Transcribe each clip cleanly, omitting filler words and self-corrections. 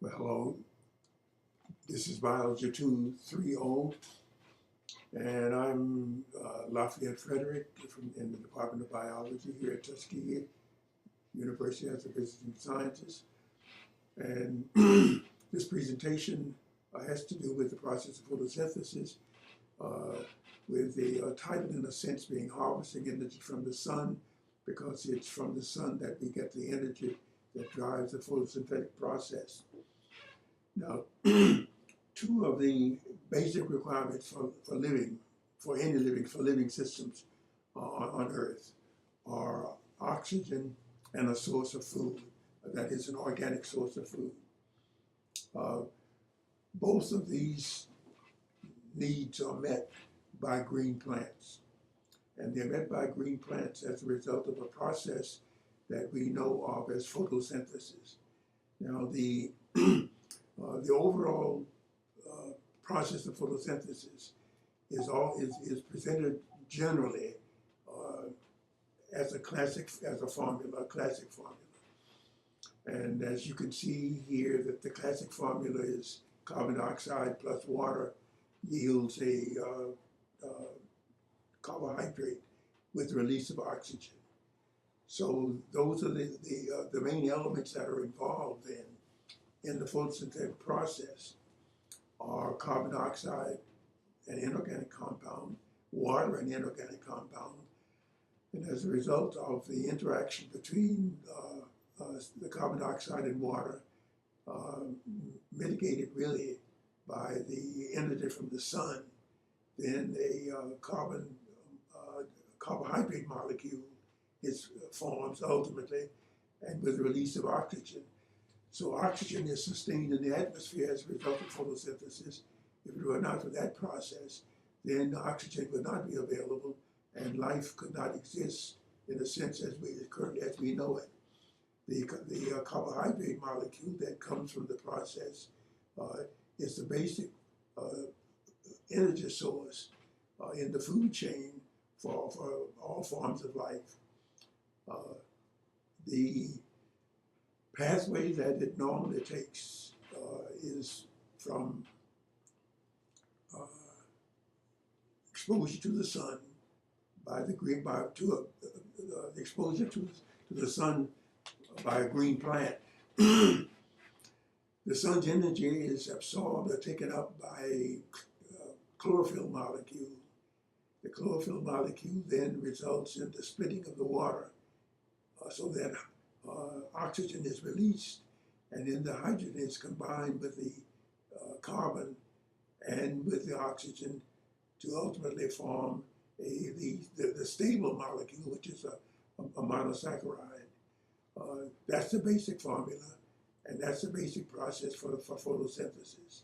Well, hello, this is Biology 230, and I'm Lafayette Frederick in the Department of Biology here at Tuskegee University as a visiting scientist. And this presentation has to do with the process of photosynthesis, with the title, in a sense, being harvesting energy from the sun, because it's from the sun that we get the energy that drives the photosynthetic process. Now, two of the basic requirements for living systems on Earth are oxygen and a source of food, that is an organic source of food. Both of these needs are met by green plants. And they're met by green plants as a result of a process that we know of as photosynthesis. Now, the overall process of photosynthesis is presented generally as a classic formula. And as you can see here, that the classic formula is carbon dioxide plus water yields a carbohydrate with the release of oxygen. So those are the main elements that are involved in the photosynthetic process are carbon dioxide, an inorganic compound, water, an inorganic compound. And as a result of the interaction between the carbon dioxide and water, mitigated really by the energy from the sun, then a carbohydrate molecule forms ultimately, and with the release of oxygen. So oxygen is sustained in the atmosphere as a result of photosynthesis. If it were not for that process, then oxygen would not be available, and life could not exist in a sense as we know it. The carbohydrate molecule that comes from the process is the basic energy source in the food chain for all forms of life. The pathway that it normally takes is from exposure to the sun exposure to the sun by a green plant. The sun's energy is absorbed or taken up by a chlorophyll molecule. The chlorophyll molecule then results in the splitting of the water so that oxygen is released, and then the hydrogen is combined with the carbon and with the oxygen to ultimately form the stable molecule, which is a monosaccharide. That's the basic formula, and that's the basic process for photosynthesis.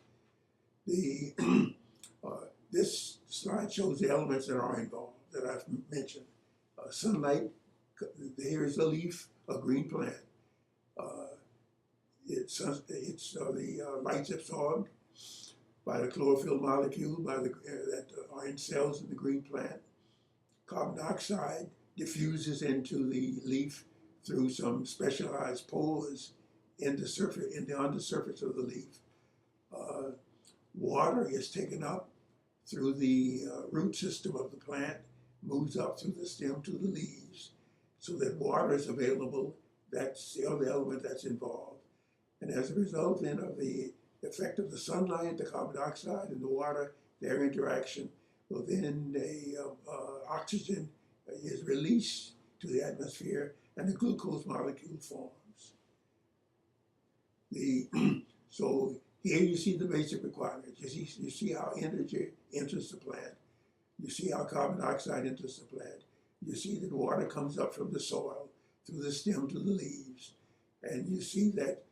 This slide shows the elements that are involved that I've mentioned. Sunlight, here is a leaf, a green plant. The light's absorbed by the chlorophyll molecule that are in cells in the green plant. Carbon dioxide diffuses into the leaf through some specialized pores in the undersurface of the leaf. Water is taken up through the root system of the plant, moves up through the stem to the leaves, so that water is available. That's the other element that's involved. And as a result then of the effect of the sunlight, the carbon dioxide, and the water, their interaction, well then oxygen is released to the atmosphere and the glucose molecule forms. So here you see the basic requirements. You see how energy enters the plant. You see how carbon dioxide enters the plant. You see that water comes up from the soil through the stem to the leaves. And you see that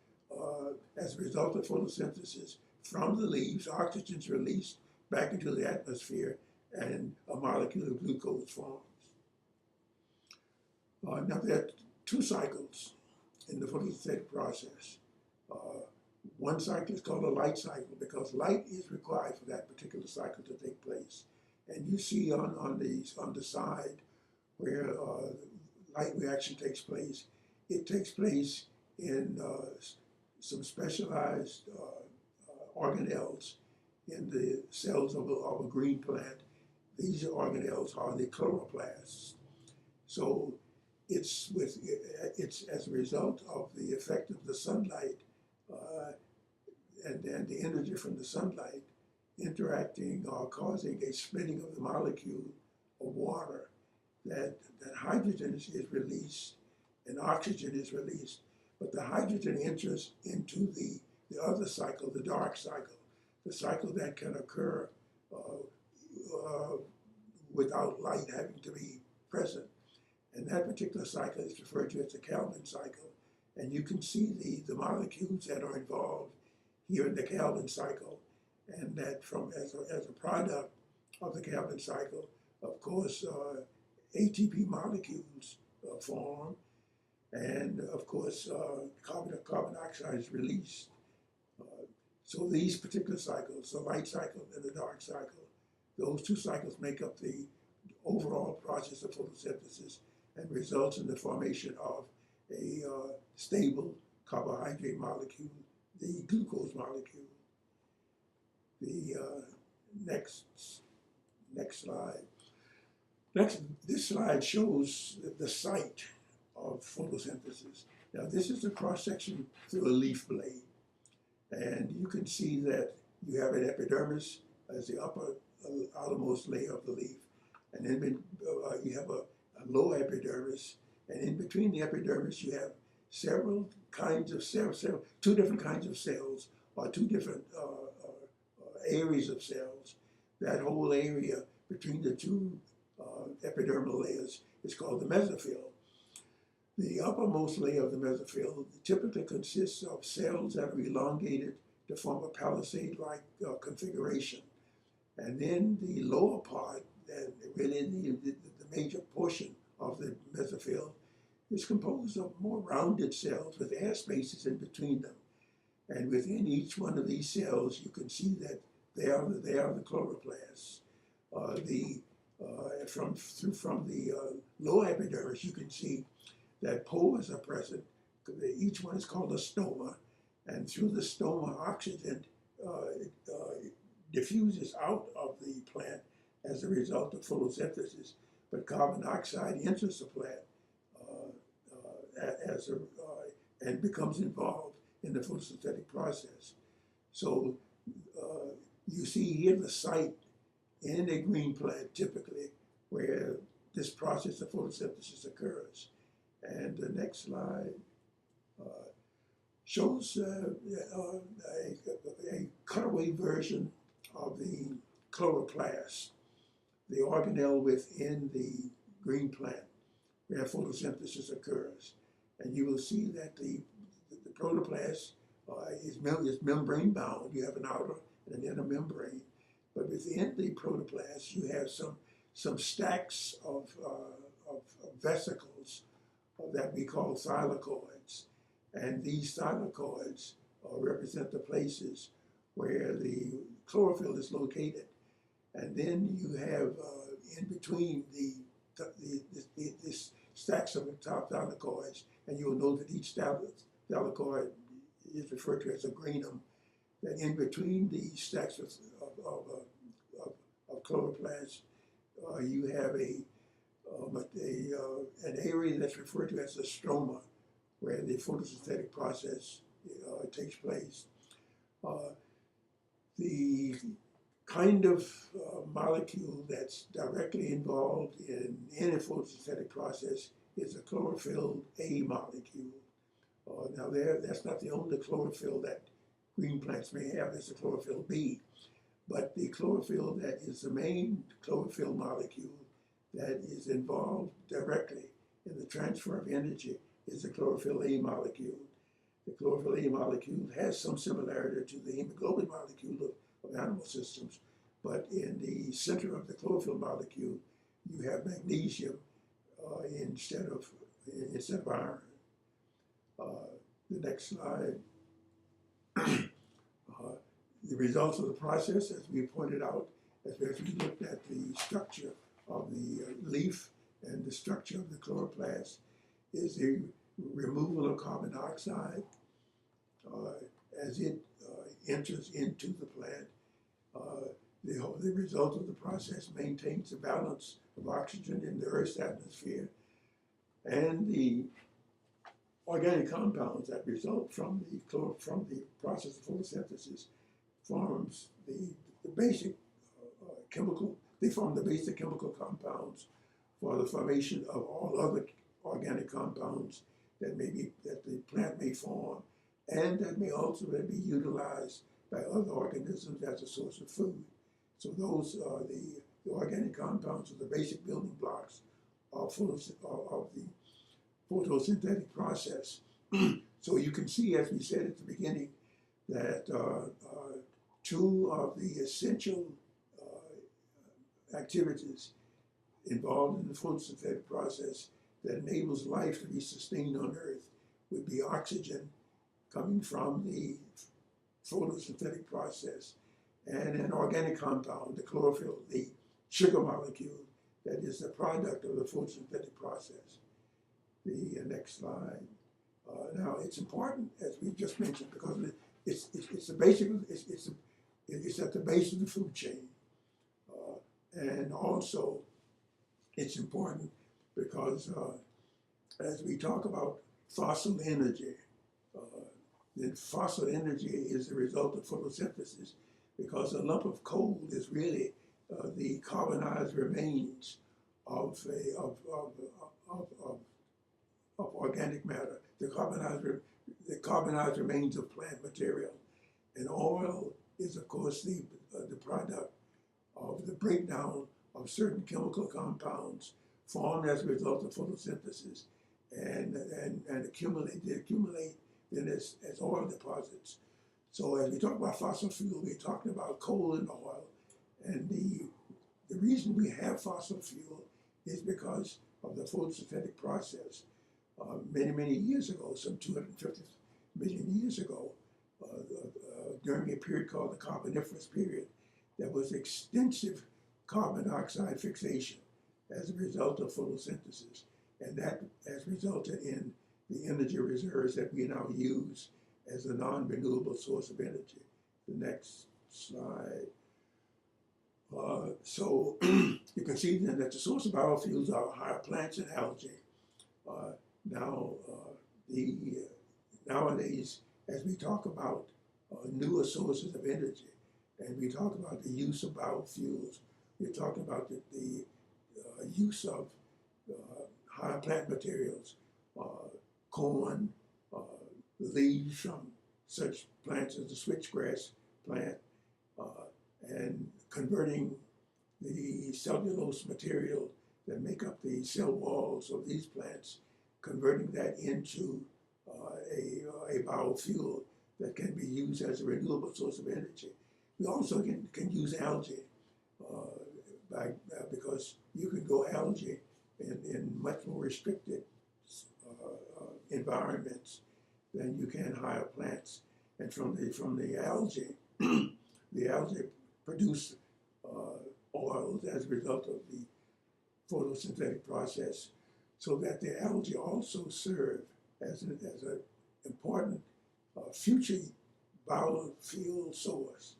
as a result of photosynthesis, from the leaves, oxygen is released back into the atmosphere and a molecule of glucose forms. Now there are two cycles in the photosynthetic process. One cycle is called a light cycle because light is required for that particular cycle to take place. And you see on the side where light reaction takes place, it takes place in some specialized organelles in the cells of a green plant. These organelles are the chloroplasts. So it's as a result of the effect of the sunlight and the energy from the sunlight interacting or causing a splitting of the molecule of water that hydrogen is released and oxygen is released. But the hydrogen enters into the other cycle, the dark cycle, the cycle that can occur without light having to be present. And that particular cycle is referred to as the Calvin cycle. And you can see the molecules that are involved here in the Calvin cycle, and that as a product of the Calvin cycle, of course, ATP molecules form, and of course, carbon dioxide is released. So these particular cycles, the light cycle and the dark cycle, those two cycles make up the overall process of photosynthesis and results in the formation of a stable carbohydrate molecule, the glucose molecule. The next slide. This slide shows the site of photosynthesis. Now this is a cross-section through a leaf blade. And you can see that you have an epidermis as the outermost layer of the leaf. And then you have a low epidermis. And in between the epidermis, you have several kinds of cells, two different kinds of cells, or two different areas of cells. That whole area between the two epidermal layers is called the mesophyll. The uppermost layer of the mesophyll typically consists of cells that are elongated to form a palisade-like configuration. And then the lower part, and really the major portion of the mesophyll, is composed of more rounded cells with air spaces in between them. And within each one of these cells, you can see that they are the chloroplasts. From the lower epidermis, you can see that pores are present. Each one is called a stoma, and through the stoma, oxygen diffuses out of the plant as a result of photosynthesis. But carbon dioxide enters the plant and becomes involved in the photosynthetic process. So you see here the site in a green plant, typically, where this process of photosynthesis occurs. And the next slide shows a cutaway version of the chloroplast, the organelle within the green plant where photosynthesis occurs. And you will see that the protoplast is membrane bound. You have an outer and an inner membrane. But within the protoplast, you have some stacks of vesicles that we call thylakoids. And these thylakoids represent the places where the chlorophyll is located. And then you have in between the stacks of thylakoids, and you'll know that each thylakoid is referred to as a granum, that in between the stacks of chloroplasts, you have an area that's referred to as a stroma, where the photosynthetic process takes place. The kind of molecule that's directly involved in any photosynthetic process is a chlorophyll A molecule. Now that's not the only chlorophyll that green plants may have. There's a chlorophyll B. But the chlorophyll that is the main chlorophyll molecule that is involved directly in the transfer of energy is the chlorophyll A molecule. The chlorophyll A molecule has some similarity to the hemoglobin molecule of animal systems, but in the center of the chlorophyll molecule, you have magnesium instead of iron. The next slide. The results of the process, as we pointed out, as we looked at the structure of the leaf and the structure of the chloroplast, is the removal of carbon dioxide, as it enters into the plant, the result of the process maintains the balance of oxygen in the Earth's atmosphere, and the organic compounds that result from the process of photosynthesis forms the basic chemical. They form the basic chemical compounds for the formation of all other organic compounds that the plant may form, and that may also be utilized by other organisms as a source of food. So those are the organic compounds are the basic building blocks of the photosynthetic process. So you can see, as we said at the beginning, that two of the essential activities involved in the photosynthetic process that enables life to be sustained on Earth would be oxygen coming from the photosynthetic process, and an organic compound, the chlorophyll, the sugar molecule that is the product of the photosynthetic process. The next slide. Now it's important, as we just mentioned, because it's at the base of the food chain, and also it's important because as we talk about fossil energy, then fossil energy is the result of photosynthesis, because a lump of coal is really the carbonized remains of organic matter, the carbonized remains of plant material. And oil is, of course, the product of the breakdown of certain chemical compounds formed as a result of photosynthesis and accumulate then as oil deposits. So as we talk about fossil fuel, we're talking about coal and oil. And the reason we have fossil fuel is because of the photosynthetic process. Many years ago, some 250 million years ago, during a period called the Carboniferous period, there was extensive carbon dioxide fixation as a result of photosynthesis. And that has resulted in the energy reserves that we now use as a non-renewable source of energy. The next slide. So you can see then that the source of biofuels are higher plants and algae. Nowadays, as we talk about newer sources of energy, and we talk about the use of biofuels, we're talking about the use of higher plant materials, corn, leaves from such plants as the switchgrass plant, and converting the cellulose material that make up the cell walls of these plants, converting that into a biofuel that can be used as a renewable source of energy. We also can use algae because you can grow algae in much more restricted environments than you can higher plants. And from the algae, the algae produce oils as a result of the photosynthetic process, so that the algae also serve as an important future biofuel source.